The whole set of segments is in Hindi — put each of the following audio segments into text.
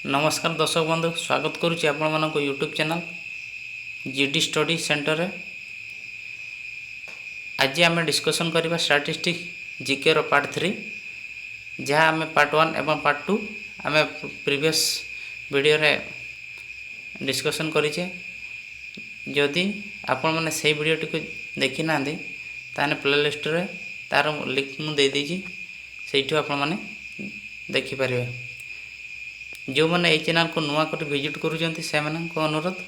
नमस्कार दर्शक बंधु स्वागत करुच्ची आपण मानक YouTube channel GD study centre रे। आज आम डिस्कसन करवा स्टैटिस्टिक जीके रो पार्ट 3 जहाँ आम पार्ट 1 एवं पार्ट 2 आम प्रीवियस वीडियो रे डिस्कसन करिचे। जदि आपण माने से वीडियो टी देखी ना ताने प्लेलिस्ट रे तार लिंक मु दे दीजी सेठू आपण माने देखि परिबे। जो मैंने ये चैनल को नुआ कर विजिट करुँच से अनुरोध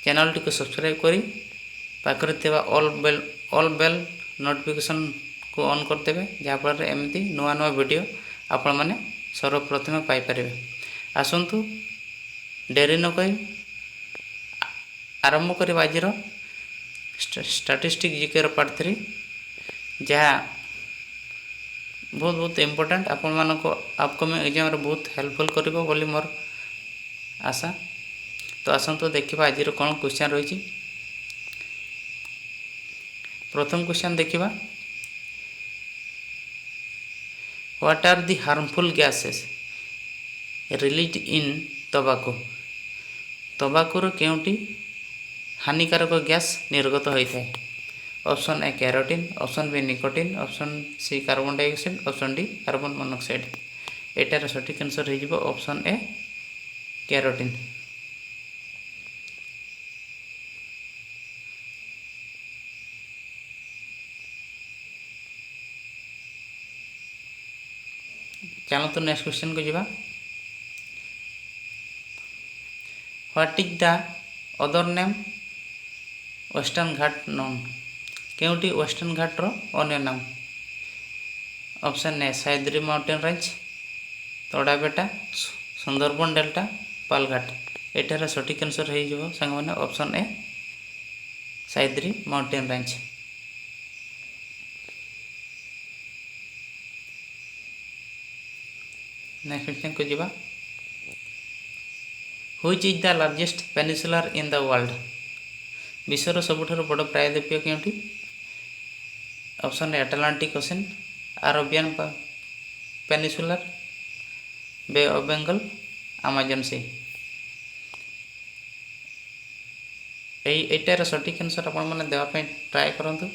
चैनल टी सब्सक्राइब करी पाखरे ऑल बेल नोटिफिकेशन को ऑन करदेवे जहाँफल एमती नुआ नुआ वीडियो आपण मैंने सर्वप्रथम पाइपर। आसतु डेरी न कही आरंभ कर आज स्टैटिस्टिक जीके पार्ट 3 जहाँ बहुत बहुत इम्पोर्टेंट आपण मानको अपकमिंग एग्जाम रे बहुत हेल्पफुल करिवो बोली मोर आशा। तो आसंतो देखिबा आज कौन क्वेश्चन रही। प्रथम क्वेश्चन देखिबा what are the harmful gases released in tobacco. Tobacco केउटी हानिकारक गैस निर्गत होता है। Option A carotene, option B nicotine, option C carbon dioxide, option D carbon monoxide. एटार सठिक आंसर हो ऑप्शन ए कैरोटीन। चलो तो नेक्स्ट क्वेश्चन को जीवा। What is the other name Western Ghat known. केउटी वेस्टर्न घाट रो अन्य नाम। Option A Sahyadri mountain range, Dodabetta, Sundarban delta, Palghat. एटार सठिक आंसर हो सांग मैंने option A Sahyadri mountain range. Next question को जीवा। Which is the largest peninsular in the world. विश्वर सबुठार बड़ प्रायद्वीपीय केउटी। Option A Atlantic Ocean, Arabian peninsular, Bay of Bengal, Amazon sea. एटार सठिक आंसर आपण माने देवा पे ट्राई करंतु।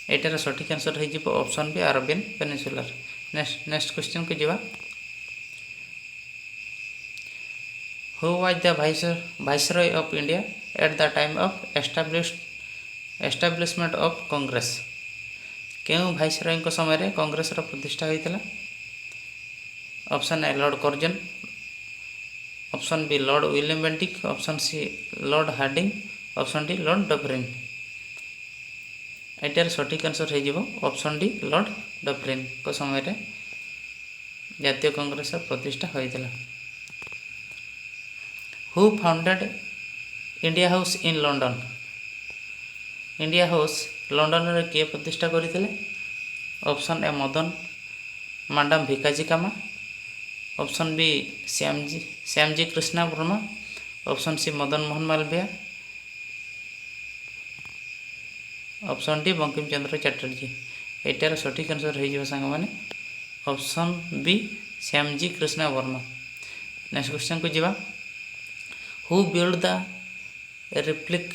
एटार सठिक आंसर हो option B Arabian peninsular. Next question को जीवा। Who was the viceroy of India at the time of establishment of Congress. केउ वाइसरॉय को समय कांग्रेस प्रतिष्ठा होता। Option A Lord Curzon, option B Lord William Bentinck, option C Lord Hardinge, option D Lord Dufferin. एटार सठिक आंसर हो ऑप्शन डी लॉर्ड डफरिन को समय जातीय कांग्रेस प्रतिष्ठा होता। Who founded India House in London. India House London रे किए प्रतिष्ठा करते। Option A Madan madam Bhikaji Cama, option B Shyamji Krishna Varma, option C Madan Mohan Malaviya, option D Bankim Chandra Chatterjee. एटार सठिक आंसर हो सांग मैंने option B Shyamji Krishna Varma. Next question को जीवा। Who build the replica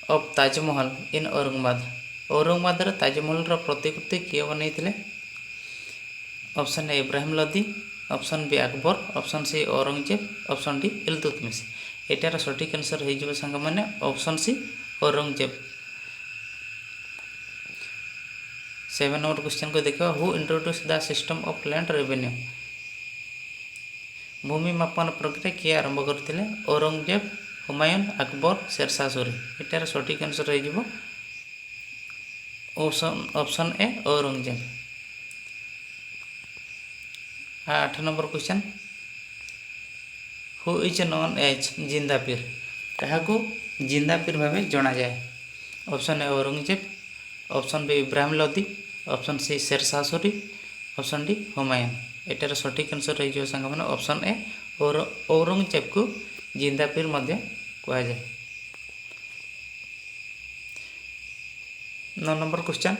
of Taj Mahal in Aurangabad. Aurangabad Taj Mahal प्रतिकृति किए बनई। Option A Ibrahim Lodi, option B Akbar, option C Aurangzeb, option D Iltutmish. एटार सठिक आंसर हो सांग मैंने option C Aurangzeb. 7 number question को देखा। Who introduce the system of land revenue. भूमि मापन प्रक्रिया किए आरंभ करते। औरंगजेब, हुमायून, अकबर, शेरशाह सूरी। एटार सठिक आंसर हो option A Aurangzeb. 8 number question. Who is known as Zinda Pir. क्या जिंदा पीर भाव जना जाए। Option A Aurangzeb, option B Ibrahim Lodi, option C Sher Shah Suri, option D Humayun. एटार सठिक आंसर हो सांग मैंने ऑप्शन ए औरंगजेब को जिंदा पीर कह जाए। 9 number question.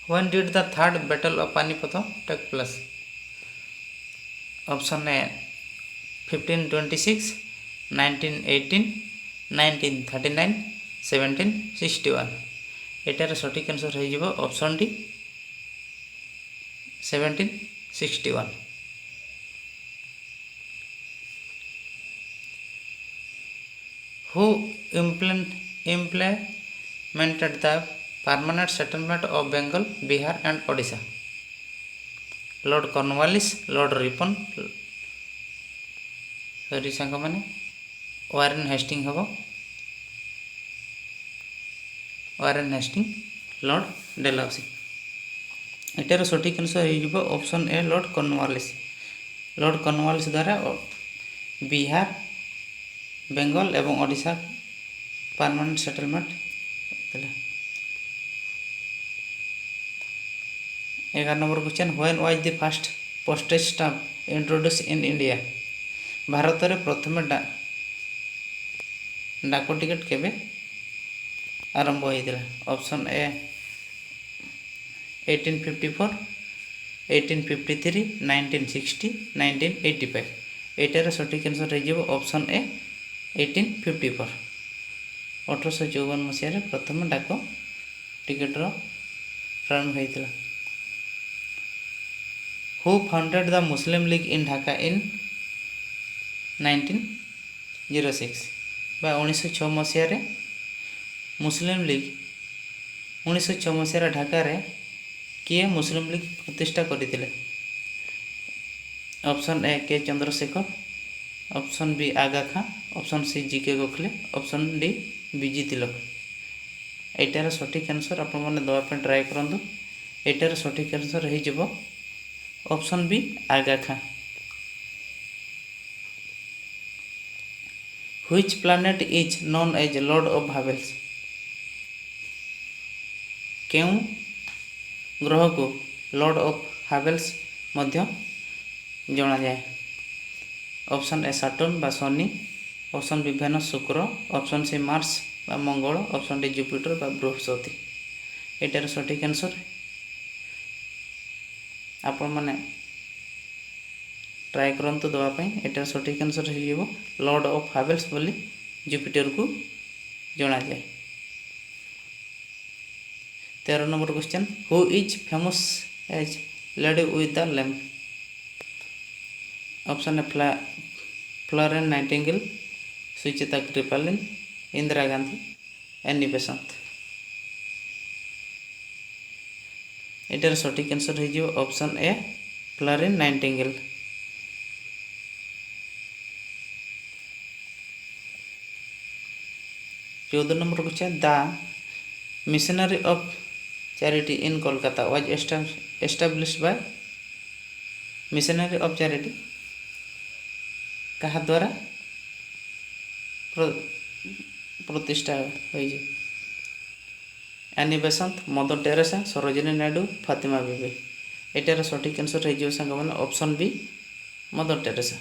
When did the third battle of Panipat take place? Option A 1526, 1918, 1939, 1761। एटार सठिक आंसर हो option D 1761। Who implemented the permanent settlement of Bengal, Bihar and Odisha? Lord Cornwallis, Lord Ripon, sorry सांग मैंने वारेन हेस्टिंग हम वारेन हेस्टिंग लॉर्ड डेलाउसी। एटार सठिक आंसर हो option A Lord Cornwallis. Lord Cornwallis द्वारा बिहार बेंगल एवं Odisha permanent settlement. 11 number question when was the first postage stamp introduce in India? Bharat में प्रथम डाक टिकेट केबे आरंभ होता? ऑप्शन ए 1854, 1853, 1960, 1985। एटार सठिक आंसर हो ऑप्शन ए 1854। 1854 मसीह प्रथम डाक टिकेटर प्रारंभ होता। Who founded the Muslim League in Dhaka in 1906 बा 1906 मसीह मुस्लिम लीग 1906 मसीह ढाकार किए मुस्लिम लीग प्रतिष्ठा करते? ऑप्शन ए के चंद्रशेखर, ऑप्शन बी आगा खां, ऑप्शन सी जी के गोखले, ऑप्शन डी बीजी तिलक। एटार सठिक आंसर आपण मैंने दवाई ट्राए करूँ। एटार सठिक आंसर हो ऑप्शन बी आगा खां। Which planet is known as Lord of Havels? केउं ग्रह को लॉर्ड ऑफ हावेल्स मध्य जना जाए? ऑप्शन ए सैटर्न बा शनि, ऑप्शन बी वेनस शुक्र, ऑप्शन सी मार्स बा मंगल, ऑप्शन डी जुपिटर बा बृहस्पति। एटार सठिक आंसर आपण मैंने ट्राए करंतु दवाई। एटार सठिक आंसर हो लॉर्ड ऑफ हावेल्स बोली जुपिटर को जना जाए। 13 number question who is famous as lady with the lamp? Option A Florence Nightingale, Sucheta Kripalani, Indira Gandhi, Annie Besant. एटार सठिक आंसर हो option A Florence Nightingale. 14 number question the missionary of charity in Kolkata was established by? Missionary of charity कहा द्वारा प्रतिष्ठा हुई? Annie Besant, mother Teresa, Sarojini Naidu, Fatima Bibi. एटार सठिक आंसर हो सांग मैंने option B mother Teresa.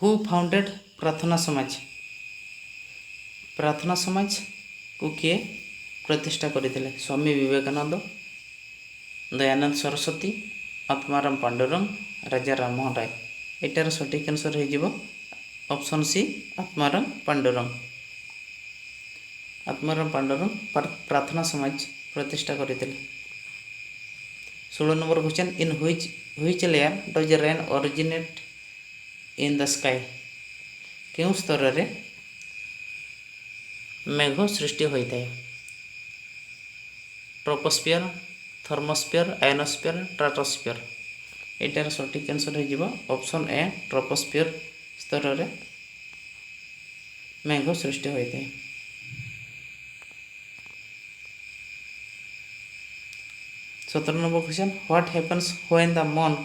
Who founded प्रार्थना समाज? प्रार्थना समाज को किए प्रतिष्ठा करते? स्वामी विवेकानंद, दयानंद सरस्वती, आत्माराम पांडुरंग, राजा राममोहन राय। एटार सठिक आंसर हो ऑप्शन सी आत्माराम पांडुरंग। आत्माराम पांडुरंग प्रार्थना समाज प्रतिष्ठा करते। 16 number question in which layer does rain originate in the sky? क्यों स्तर रे मेघ सृष्टि होता है? Troposphere, thermosphere, ionosphere, stratosphere. एटार सठिक आंसर हो ऑप्शन ए ट्रोपोस्फियर स्तर रे मेघ सृष्टि होता है। 17 number question what happens when the moon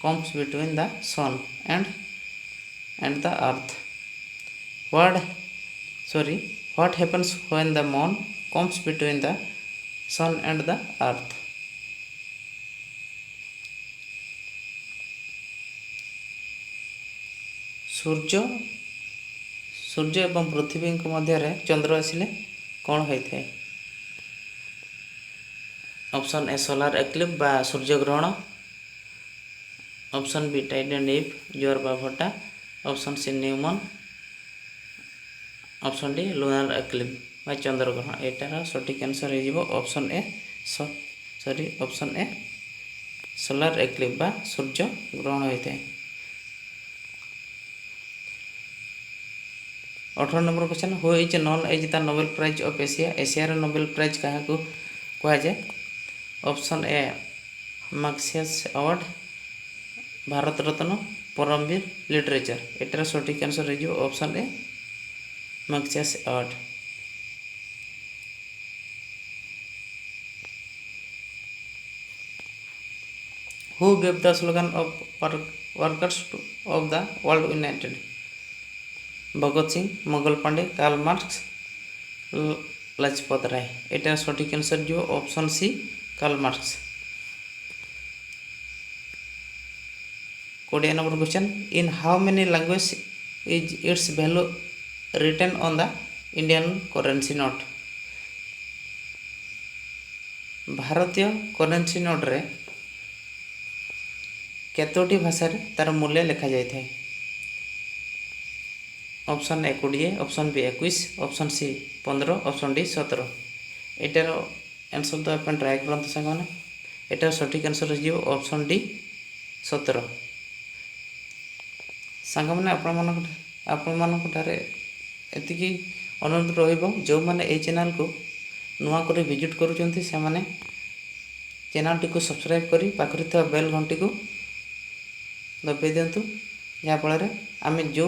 comes between the sun and the earth? What happens when the moon comes between the sun and the earth? सूर्य एवं पृथ्वी मध्य चंद्र आसिले कौन होता है? ऑप्शन ए सोलार एक्लिप्स बा सूर्य ग्रहण, ऑप्शन बी टाइडेंट इव जोर बा भटा, option C new moon, option D lunar eclipse बा चंद्र ग्रहण। एटार सठिक आंसर हो option A option A solar eclipse बा सूर्य ग्रहण होता है। 18 number question, who is known as the Nobel prize of Asia? एशियार नोबेल प्राइज क्या कह जाए? Option A Magsaysay award, Bharat Ratna, Paramvir literature. एटार सठिक आंसर हो option A Magsaysay award. Who gave the slogan of workers of the world united? Bhagat Singh, Mangal Pandey, Karl Marx, Lajpat Rai. एटार सठिक आंसर जो option C Karl Marx. 20 number question, in how many language is its value written on the Indian currency note? भारतीय करेंसी नोट रे केतोटी भाषा रे तार मूल्य लिखा जाय थाए? Option A 20, option B 21, option C 15, option D 17। एटार आंसर तो आप ट्राए करते सामने। एटार सठिक आंसर हो ऑप्शन डी 17। सांग मैंने आपण मानक एतिकी अनुरोध रहिबो जो माने ए चैनल को नुआ कर विजिट करूचंती से माने चैनल टी को सब्सक्राइब करी पाखरे था बेल घंटी को दबाई दिंतु, जहाँफल आम जो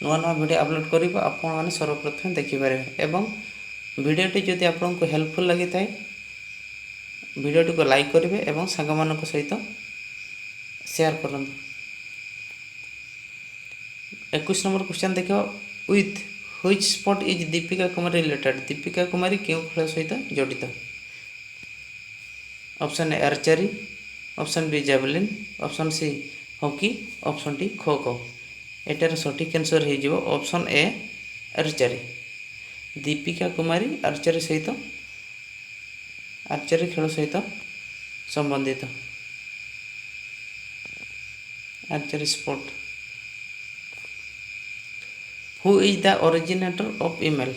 नुआ नुआ वीडियो अपलोड करूँ आपण मैंने सर्वप्रथम देखिपारे। एवं वीडियोटी जदि आपको हेल्पफुल लगी थाए वीडियोटी को लाइक करेंगे एवं सांग मानक सहित शेयर करूँ। 21 नंबर क्वेश्चन देख, with which sport is Deepika Kumari related? Deepika Kumari क्यों खेल सहित जड़ित? Option A archery, option B javelin, option C hockey, option D kho kho. एटार सठिक आंसर हो option A archery. Deepika Kumari archery खेल सहित संबंधित archery sport. Who is the originator of email?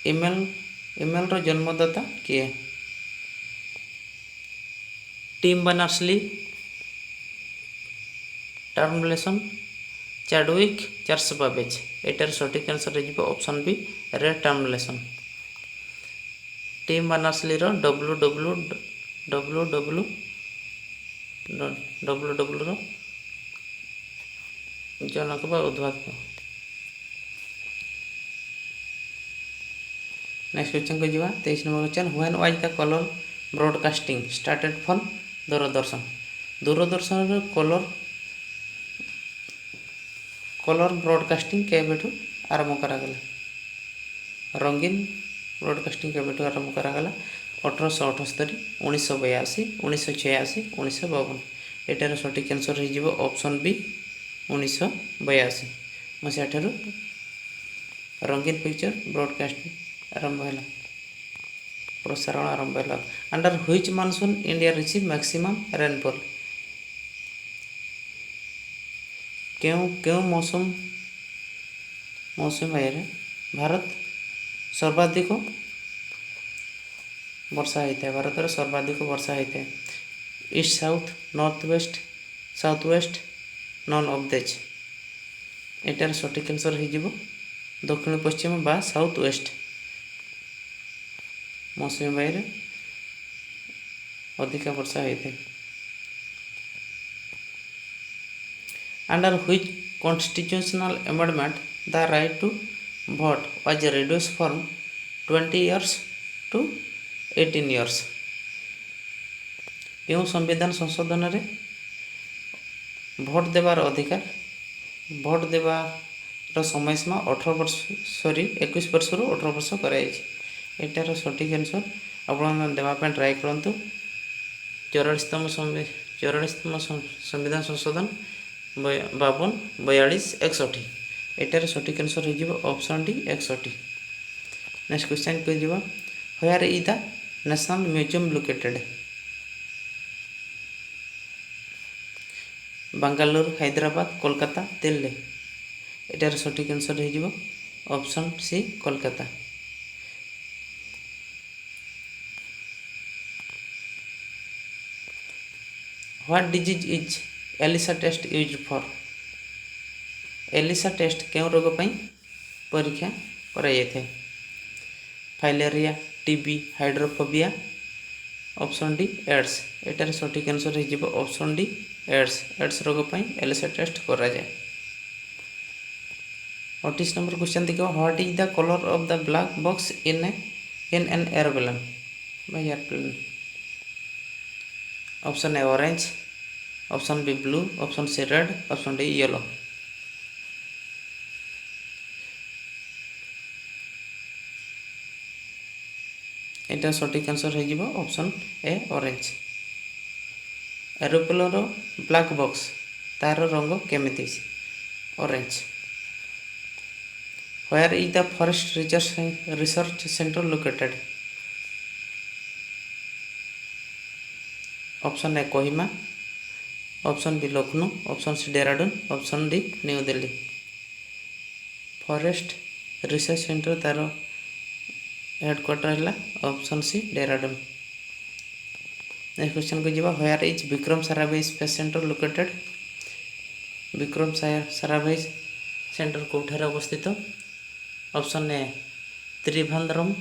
Email रो जन्मदाता किए? Tim Berners-Lee, Tomlinson, Chadwick, Charles Babbage. एटार सठिक आंसर हो ऑप्शन बी रे टर्मलेसन। टिम बर्नर्स-ली रो www रो जनक बा उद्भावक। नेक्स्ट क्वेश्चन को जीवा 23 number question, when was the colour broadcasting started from Doordarshan? Doordarshan रो कलर ब्रॉडकास्टिंग केबेठू आरंभ करागला? रंगीन ब्रॉडकास्टिंग केबेठू आरंभ करागला? 1878, 1982, 1986, 1952। एटार सठिक आंसर हो ऑप्शन बी 1982 मसीहा ठारू रंगीन पिक्चर ब्रॉडकास्टिंग आरंभ है, प्रसारण आरंभ है। Under which monsoon India receive maximum rainfall? क्यों मौसम आए भारत सर्वाधिक वर्षा होता है? भारत में सर्वाधिक वर्षा होता है? East south, north west, south west, none of this. एटार सठिक आंसर हो दक्षिण पश्चिम बा साउथ वेस्ट मौसमी बायु अधिक वर्षा होता है। Under which constitutional amendment the right to vote was reduced from 20 years to 18 years? क्यों संविधान संशोधन रे भोट देवार अधिकार भोट देवार समय सीमा 18 वर्ष 21 वर्ष रु 18 वर्ष करार सठिक आंसर आपण देवाई ट्राए करूँ। 44तम संविधान संशोधन 52, 42, 61। एटार सठिक आंसर हो ऑप्शन डी 61। नेक्स्ट क्वेश्चन को जीवा where is the national museum located? Bengaluru, Hyderabad, Kolkata, Delhi. एटार सठिक आंसर हो option C Kolkata. What disease is ELISA test use for? ELISA test क्यों रोग पर परीक्षा कराइए? Filaria, TB, hydrophobia, option D AIDS. एटार सठिक आंसर हो ऑप्शन डी एड्स। एड्स रोग पर एलिसा टेस्ट करा जाए। 28 नंबर क्वेश्चन देखो what is the colour of the black box in an airplane? By airplane. Option A orange, option B blue, option C red, option D yellow. एटा सठिक आंसर हो option A orange. Aeroplane black box तार रंग केमिति? Orange. Where is the forest research centre located? Option A Kohima, option B Lucknow, option C Dehradun, option D New Delhi. Forest research centre तार हेडक्वार्टर है option C Dehradun. Next question को जीवा where is Vikram Sarabhai space centre located? Vikram Sarabhai centre कौठार अवस्थित? Option A Trivandrum,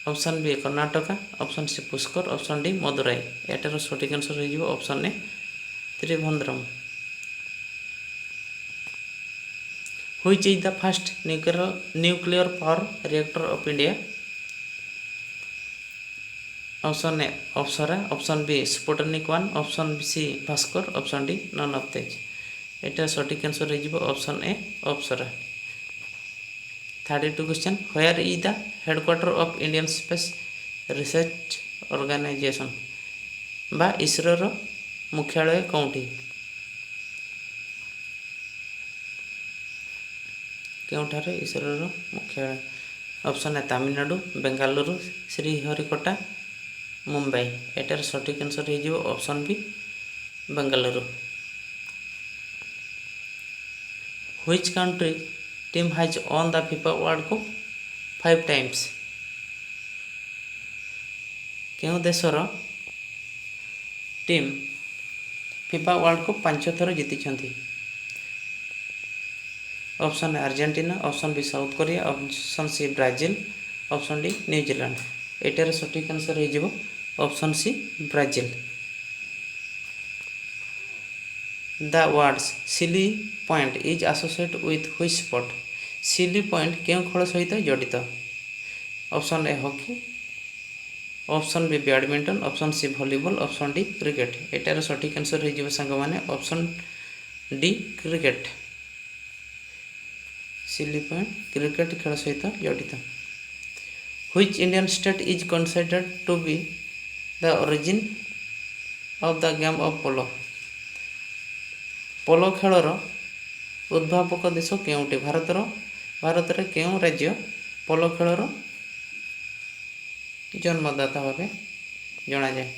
option B Karnataka, option C Pushkar, option D Madurai. एटार सठिक आंसर हो option A Trivandrum. Which is the first nuclear power reactor of India? Option A Apsara, option B Sputnik 1, option C Bhaskar, option D none of this. एटार सठिक आंसर हो option A Apsara. 32 question where is the headquarter of Indian space research organisation? बा इसरोर मुख्यालय कौटी? केउठारे इसरोर मुख्यालय? Option A Tamil Nadu, Bengaluru, Sriharikota, Mumbai. एटार सठिक आंसर हो option B Bengaluru. Which country team has won the FIFA world cup 5 times? केउं देशर टीम फिफा वर्ल्ड कप 5 थर जीति? Option A Argentina, option B South Korea, option C Brazil, option D New Zealand. एटार सठिक आंसर हो option C Brazil. The words silly point is associated with which sport? Silly point क्यों खेल सहित जड़ित? Option A hockey, option B badminton, option C volleyball, option D cricket. एटार सठिक आंसर हो सांग माने option D cricket. Silly point cricket खेल सहित जड़ित। Which Indian state is considered to be the origin of the game of polo? Polo खेलर उद्भावक देश केउटी? भारत रे केउं राज्य पोलो खेलर जन्मदाता भाव जना जाए?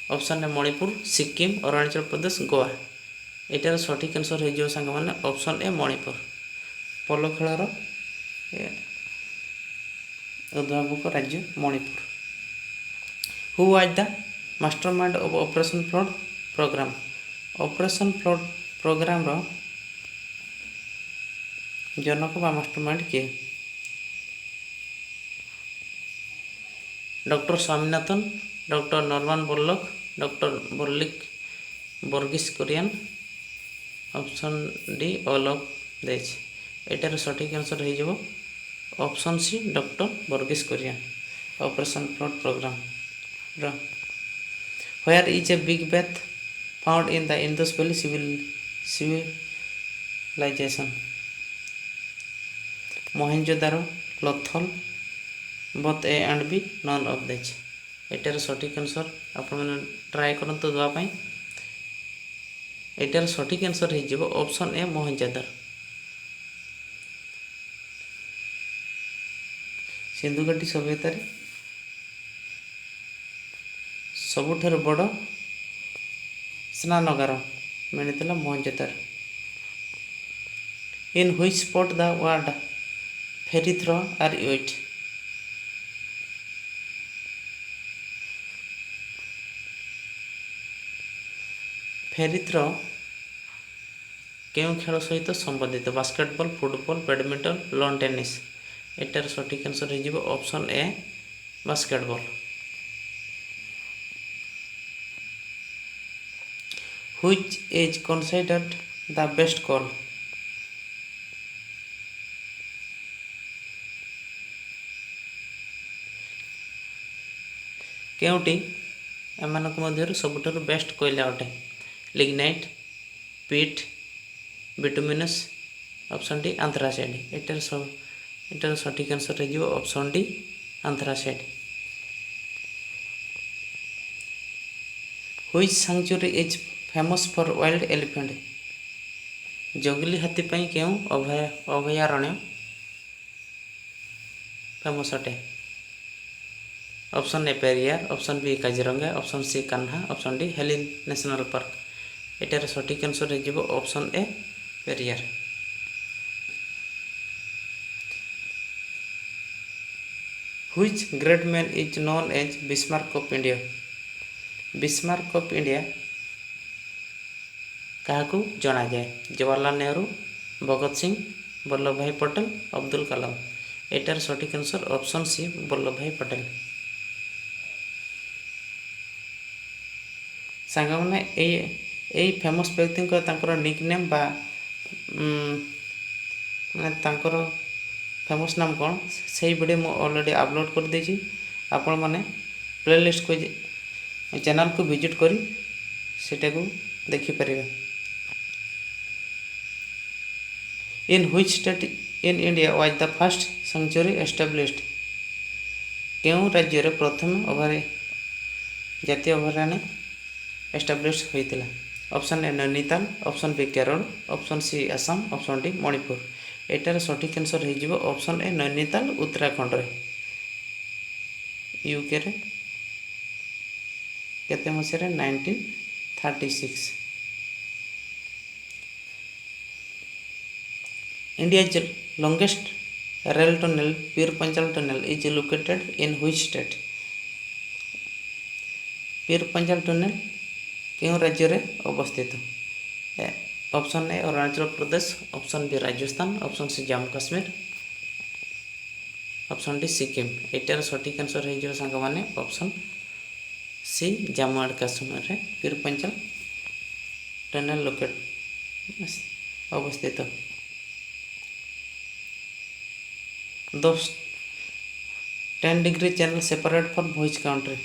ऑप्शन ए मणिपुर, सिक्किम, अरुणाचल प्रदेश, गोवा। एटार सठिक आंसर हो सांग माने ऑप्शन ए मणिपुर। पोलो खेलर उद्भावक राज्य Manipur. Who was the mastermind of operation flood programme? Operation flood programme रो जनक बा मास्टरमाइंड किए? Doctor Swaminathan, doctor Norman Borlaug, doctor Verghese Kurien, option D all of this. एटार सठिक आंसर हो option C doctor Verghese Kurien. Operation flood programme रो where is a big bath found in the Indus valley civilisation? Mohenjodaro, Lothal, both A and B, none of this. एटार सठिक आंसर आपण ट्राए करंतु दवा पाई। एटार सठिक आंसर हो ऑप्शन ए मोहेंजोदारो। सिंधु घाटी सभ्यतार सबुठार बड़ स्नानगार मिलता Mohenjodaro. In which sport the word free throw are used? Free throw केउं खेल सहित संबंधित? Basketball, football, badminton, lawn tennis? एटार सठिक आंसर हो option A basketball. Which is considered the best coal? केउटी एमानक मध्यरु सबुठारु बेस्ट कोइला अटे? लिग्नाइट, पीट, बिटुमिनस? Option D आंथ्रासाइड। एटार सठिक आंसर हो option D anthracite. Which sanctuary is famous for wild elephant? जंगली हाथी पई केउं अभयारण्य फेमस अटे? Option A Periyar, option B Kaziranga, option C Kanha, option D Hailey national park? एटार सठिक आंसर हो option A Periyar. Which great man is known as Bismarck of India? Bismarck of India क्या जना जाए? जवाहरलाल नेहरू, भगत सिंह, वल्लभ भाई पटेल, अब्दुल कलाम? एटार सठिक आंसर ऑप्शन सी वल्लभ भाई पटेल। सांग मैंने फेमस व्यक्ति निकनेम बा तांकर फेमस नाम कौन से वीडियो मुझे ऑलरेडी अपलोड कर देछि। आपण माने प्लेलिस्ट को चैनल को विजिट करी सेटा को देखि परिबे। In which state in India was the first sanctuary established? केउं राज्य रे प्रथम जातीय अभयारण्य एस्टाब्लिश होइतिला? Option A Nainital, option B Kerala, option C Assam, option D Manipur? एटार सठिक आंसर हो ऑप्शन ए नैनीताल उत्तराखंड रे यूके रे केते मसिया 1936। India is longest rail tunnel Pir Panjal tunnel is located in which state? Pir Panjal tunnel क्यों राज्य रे अवस्थित? Option A Arunachal Pradesh, option B Rajasthan, option C Jammu Kashmir, option D Sikkim? एटार सठिक आंसर हो सांग माने option C Jammu and Kashmir रे पीर पंचाल टनल लोकेट अवस्थित। 10 degree channel separate from which country?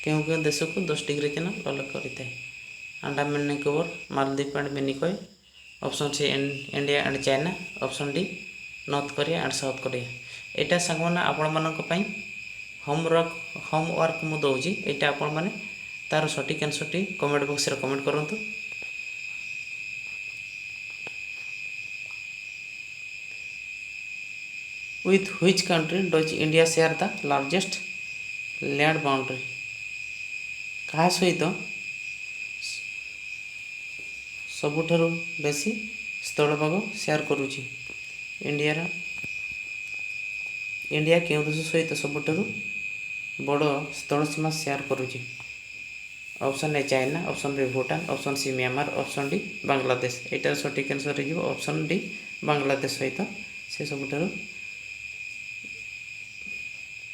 क्यों क्यों देश को 10 डिग्री चैनल अलग करता है? Andaman Nicobar, Maldives and Minicoy, option C India and China, option D North Korea and South Korea? यहाँ सांग मैंने आपण मानी होमवर्क मुझे दूसरी यहाँ आपण मैंने तार सठिक आंसर टी कमेंट बॉक्स रे कमेंट करूँ। With which country does India share the largest land boundary? क्या सहित सबुठारु बेसी स्थलभाग शेयर करुची? इंडिया क्यों देश सहित सबुठारु बड़ स्थल सीमा शेयर करुची? Option A China, option B Bhutan, option C Myanmar, option D Bangladesh? एटार सठिक आंसर हो ऑप्शन डी बांग्लादेश सहित से सबुठारु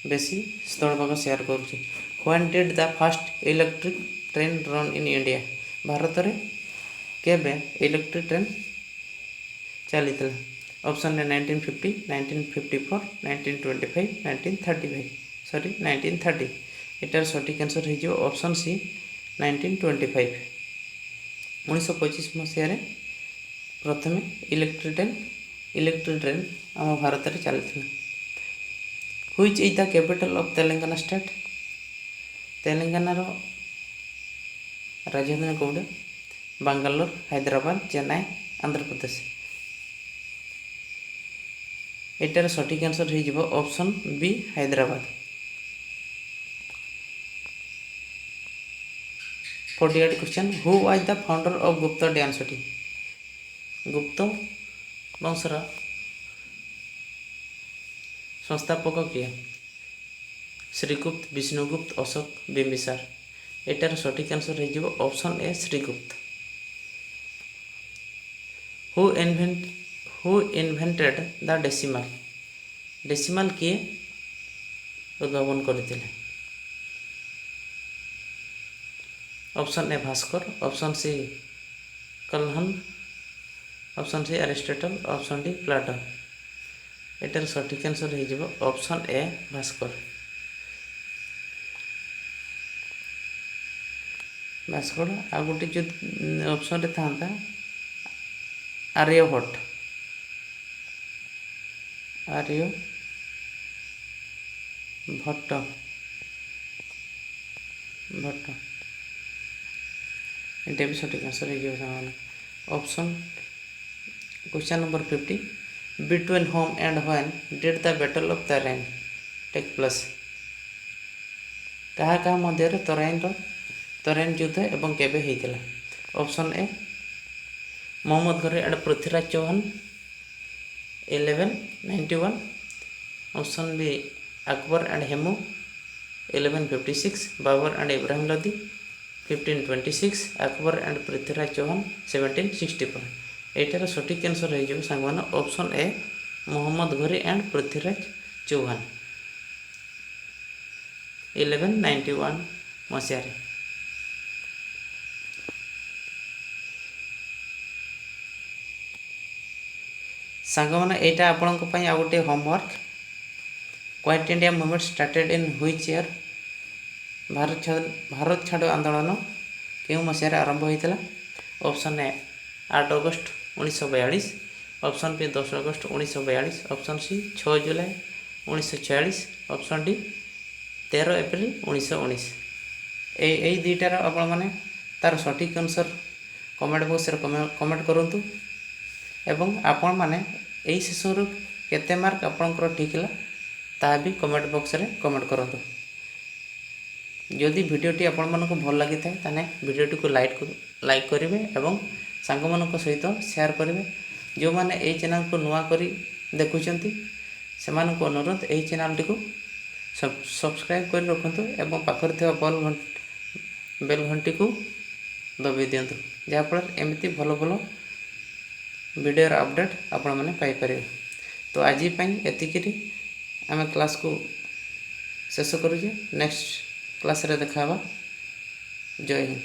बेसी स्थलभाग शेयर करुची। When did the first electric train run in India? Bharat में केबे इलेक्ट्रिक ट्रेन चली? Option A 1950, 1954, 1925, 1935? सॉरी 1930। एटार सठिक आंसर हो ऑप्शन सी 1925। 1925 मसीह प्रथम इलेक्ट्रिक ट्रेन आम भारत में चली। Which is the capital of Telangana state? Telangana राजधानी कौटे? बेंगलोर, हैदराबाद, चेन्नई, आंध्र प्रदेश? एटार सठिक आंसर हो option B Hyderabad. 48 question who was the founder of Gupta dynasty. Gupta वंशर संस्थापक किए? श्रीगुप्त, विष्णुगुप्त, अशोक, बिंबिसार। एटार सठिक आंसर हो option A Shrigupta. Who invented the decimal. Decimal किए उद्भावन करते? Option A Bhaskar, option C Kalhan, option C Aristotle, option D Plato. एटार सठिक आंसर हो ऑप्शन ए भास्कर। भास्कर आ गोटे जो ऑप्शन रे था आर्यभट्ट। आर्यभट्ट ये भी सठिक आंसर हो option. Question number 50 between whom and when did the battle of Tarain take place. कहा कहा मध्य तराइन युद्ध एवं केबे होइतिला? Option A Mohammad Ghori and Prithviraj Chauhan 1191, option B Akbar and Hemu 1156, Babur and Ibrahim Lodi 1526, Akbar and Prithviraj Chauhan 1764। एटार सठिक आंसर हो सांग option A Mohammad Ghori and Prithviraj Chauhan 1191 मसीह। सांग मैंने यहाँ आपण आ गोटे homework quit India movement started in which year. Bharat छाड़ आंदोलन क्यों मसीह आरंभ होता? ऑप्शन ए 8 अगस्त 1942, ऑप्शन बी 10 अगस्त 1942, ऑप्शन सी 6 जुलाई 1946, ऑप्शन डी 13 एप्रिल 1919। यही दुईटार आपण मैंने तार सठिक आंसर कमेंट बॉक्स कमेंट करूँ एवं आपण मैंने यही शेषर केते मार्क आपंकर ठीक है ता भी कमेंट बॉक्स रे कमेंट करूँ। जदि वीडियोटी आपण मानक भल लगी था ताने वीडियोटी को लाइक करेंगे एवं सांग मानक सहित शेयर करेंगे। जो मैंने यही चैनल को नुआ करी देखुंट से अनुरोध यही चैनल टी को सब्सक्राइब कर रखु एवं पाखर थे बेल घंटी को दबाई दिंतु जहाँफल एमती भल भल वीडियो अपडेट आपण मैंने पाइपर। तो आज एतिकी आम क्लास को शेष करुचे। नेक्स्ट क्लास रे देखा। जय हिंद।